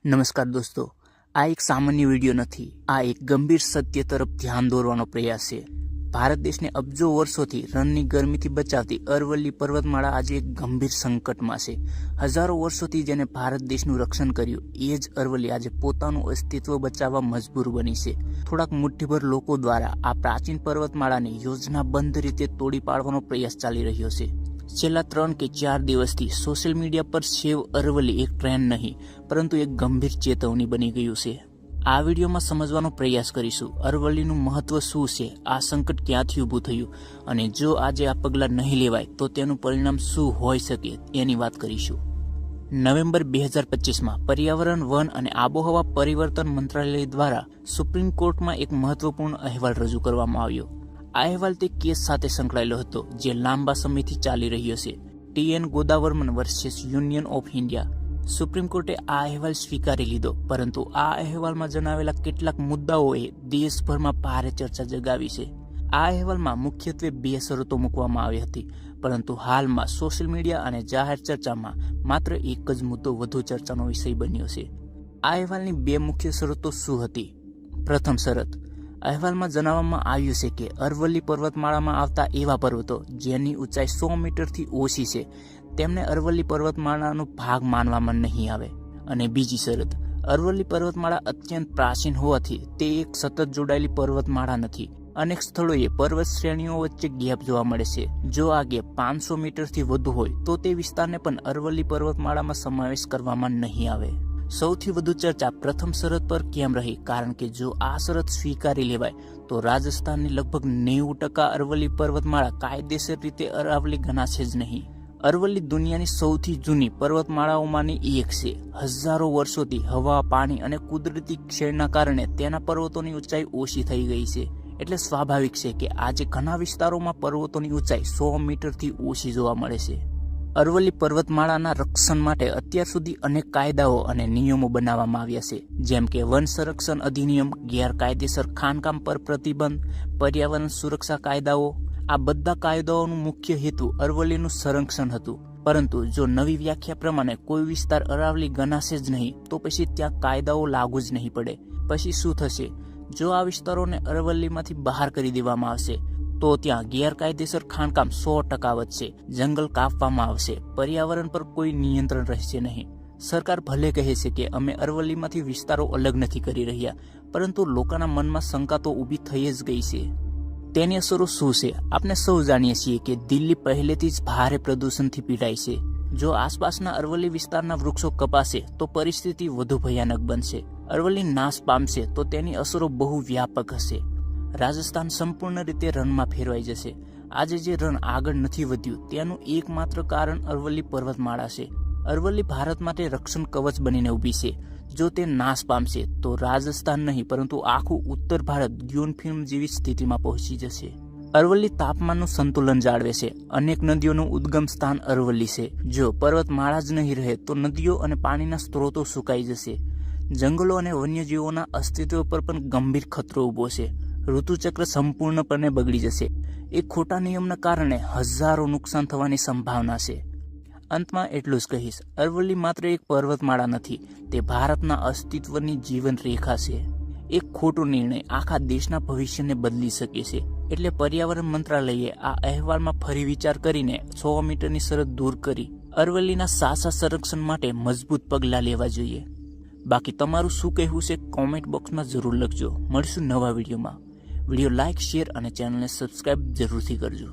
નમસ્કાર દોસ્તો, આ એક સામાન્ય વિડીયો નથી. આ એક ગંભીર સત્ય તરફ ધ્યાન દોરવાનો પ્રયાસ છે. ભારત દેશને અબજો વર્ષોથી રણની ગરમીથી બચાવતી અરવલ્લી પર્વતમાળા આજે એક ગંભીર સંકટમાં છે. હજારો વર્ષોથી જેને ભારત દેશનું રક્ષણ કર્યું એ જ અરવલ્લી આજે પોતાનું અસ્તિત્વ બચાવવા મજબૂર બની છે. થોડાક મુઠ્ઠીભર લોકો દ્વારા આ પ્રાચીન પર્વતમાળાને યોજનાબદ્ધ રીતે તોડી પાડવાનો પ્રયાસ ચાલી રહ્યો છે. છેલ્લા 3 કે 4 દિવસથી સોશિયલ મીડિયા પર સેવ અરવલ્લી એક ટ્રેન્ડ નહીં પરંતુ એક ગંભીર ચેતવણી બની ગયું છે. આ વિડીયોમાં સમજવાનો પ્રયાસ કરીશું અરવલ્લીનું મહત્વ શું છે, આ સંકટ ક્યાંથી ઊભું થયું અને જો આજે આ પગલાં નહીં લેવાય તો તેનું પરિણામ શું હોઈ શકે એની વાત કરીશું. નવેમ્બર 2025માં પર્યાવરણ, વન અને આબોહવા પરિવર્તન મંત્રાલય દ્વારા સુપ્રીમ કોર્ટમાં એક મહત્વપૂર્ણ અહેવાલ રજૂ કરવામાં આવ્યો. આ અહેવાલ તે કેસ સાથે સંકળાયેલો હતો જે લાંબા સમયથી ચાલી રહ્યો છે, TN Godavarman versus union of India. Supreme કોર્ટે આ અહેવાલ સ્વીકારી લીધો, પરંતુ આ અહેવાલમાં જણાવેલા કેટલાક મુદ્દાઓએ દેશભરમાં ભારે ચર્ચા જગાવી છે. આ અહેવાલમાં મુખ્યત્વે 2 શરતો મૂકવામાં આવી હતી, પરંતુ હાલમાં સોશિયલ મીડિયા અને જાહેર ચર્ચામાં માત્ર એક જ મુદ્દો વધુ ચર્ચાનો વિષય બન્યો છે. આ અહેવાલની 2 મુખ્ય શરતો શું હતી? પ્રથમ શરત, અહેવાલમાં જણાવવામાં આવ્યું છે કે અરવલ્લી પર્વતમાળામાં આવતા એવા પર્વતો જેની ઊંચાઈ 100 મીટરથી ઓછી છે તેમને અરવલ્લી પર્વતમાળાનો ભાગ માનવામાં નહીં આવે. અને બીજી શરત, અરવલ્લી પર્વતમાળા અત્યંત પ્રાચીન હોવાથી તે એક સતત જોડાયેલી પર્વતમાળા નથી. અનેક સ્થળોએ પર્વત શ્રેણીઓ વચ્ચે ગેપ જોવા મળે છે. જો આ ગેપ 500 મીટરથી વધુ હોય તો તે વિસ્તારને પણ અરવલ્લી પર્વતમાળામાં સમાવેશ કરવામાં નહીં આવે. સૌથી વધુ ચર્ચા પ્રથમ શરત પર કેમ રહી? કારણ કે જો આ શરત સ્વીકારી લેવાય તો રાજસ્થાનની લગભગ 90% અરવલ્લી પર્વતમાળા કાયદેસર રીતે અરાવલી ગણાશે જ નહીં. અરવલ્લી દુનિયાની સૌથી જૂની પર્વતમાળાઓમાંની એક છે. હજારો વર્ષોથી હવા, પાણી અને કુદરતી ક્ષયના કારણે તેના પર્વતોની ઊંચાઈ ઓછી થઈ ગઈ છે. એટલે સ્વાભાવિક છે કે આજે ઘણા વિસ્તારોમાં પર્વતોની ઊંચાઈ 100 મીટરથી ઓછી જોવા મળે છે. અરવલ્લી પર્વતમાળાના રક્ષણ માટે અત્યાર સુધી અનેક કાયદાઓ અને નિયમો બનાવવામાં આવ્યા છે, જેમ કે વન સંરક્ષણ અધિનિયમ, ગેરકાયદેસર ખાણકામ પર પ્રતિબંધ, પર્યાવરણ સુરક્ષા કાયદાઓ. આ બધા કાયદાઓનું મુખ્ય હેતુ અરવલ્લીનું સંરક્ષણ હતું. પરંતુ જો નવી વ્યાખ્યા પ્રમાણે કોઈ વિસ્તાર અરાવલી ગણાશે જ નહીં તો પછી ત્યાં કાયદાઓ લાગુ જ નહીં પડે. પછી શું થશે? જો આ વિસ્તારોને અરવલ્લીમાંથી બહાર કરી દેવામાં આવશે તો ત્યાં ગેરકાયદેસર ખાણકામ 100% વધશે, જંગલ કાપવામાં આવશે, પર્યાવરણ પર કોઈ નિયંત્રણ રહેશે નહીં. સરકાર ભલે કહે છે કે અમે અરવલ્લીમાંથી વિસ્તારો અલગ નથી કરી રહ્યા, પરંતુ લોકોના મનમાં શંકા તો ઊભી થઈ જ ગઈ છે. તેની અસરો શું છે? આપણે સૌ જાણીએ છીએ કે દિલ્હી પહેલેથી જ ભારે પ્રદૂષણથી પીડાય છે. જો આસપાસના અરવલ્લી વિસ્તારના વૃક્ષો કપાશે તો પરિસ્થિતિ વધુ ભયાનક બનશે. અરવલ્લી નાશ પામશે તો તેની અસરો બહુ વ્યાપક હશે. રાજસ્થાન સંપૂર્ણ રીતે રણમાં ફેરવાઈ જશે. આજે જે રણ આગળ નથી વધ્યું તેનું એકમાત્ર કારણ અરવલ્લી પર્વતમાળા છે. અરવલ્લી ભારત માટે રક્ષણ કવચ બનીને ઊભી છે. જો તે નાશ પામશે તો રાજસ્થાન નહીં પરંતુ આખું ઉત્તર ભારત ગ્યુન ફિલ્મ જેવી સ્થિતિમાં પહોંચી જશે. અરવલ્લી તાપમાનનું સંતુલન જાળવે છે. અનેક નદીઓનું ઉદ્ગમ સ્થાન અરવલ્લી છે. જો પર્વતમાળા જ નહીં રહે તો નદીઓ અને પાણીના સ્ત્રોતો સુકાઈ જશે. જંગલો અને વન્યજીવોના અસ્તિત્વ પર પણ ગંભીર ખતરો ઊભો છે. ઋતુચક્ર સંપૂર્ણપણે બગડી જશે. એક ખોટા નિયમના કારણે હજારો નુકસાન થવાની સંભાવના છે. અંતમાં એટલું જ કહીશ, અરવલ્લી માત્ર એક પર્વતમાળા નથી, તે ભારતના અસ્તિત્વની જીવન રેખા છે. એક ખોટો નિર્ણય આખા દેશના ભવિષ્યને બદલી શકે છે. એટલે પર્યાવરણ મંત્રાલયે આ અહેવાલમાં ફરી વિચાર કરીને 100 મીટરની શરત દૂર કરી અરવલ્લીના સાચા સંરક્ષણ માટે મજબૂત પગલાં લેવા જોઈએ. બાકી તમારું શું કહેવું છે કોમેન્ટ બોક્સમાં જરૂર લખજો. મળીશું નવા વિડીયોમાં. વિડીયો લાઇક, શેર અને ચેનલને સબસ્ક્રાઇબ જરૂરથી કરજો.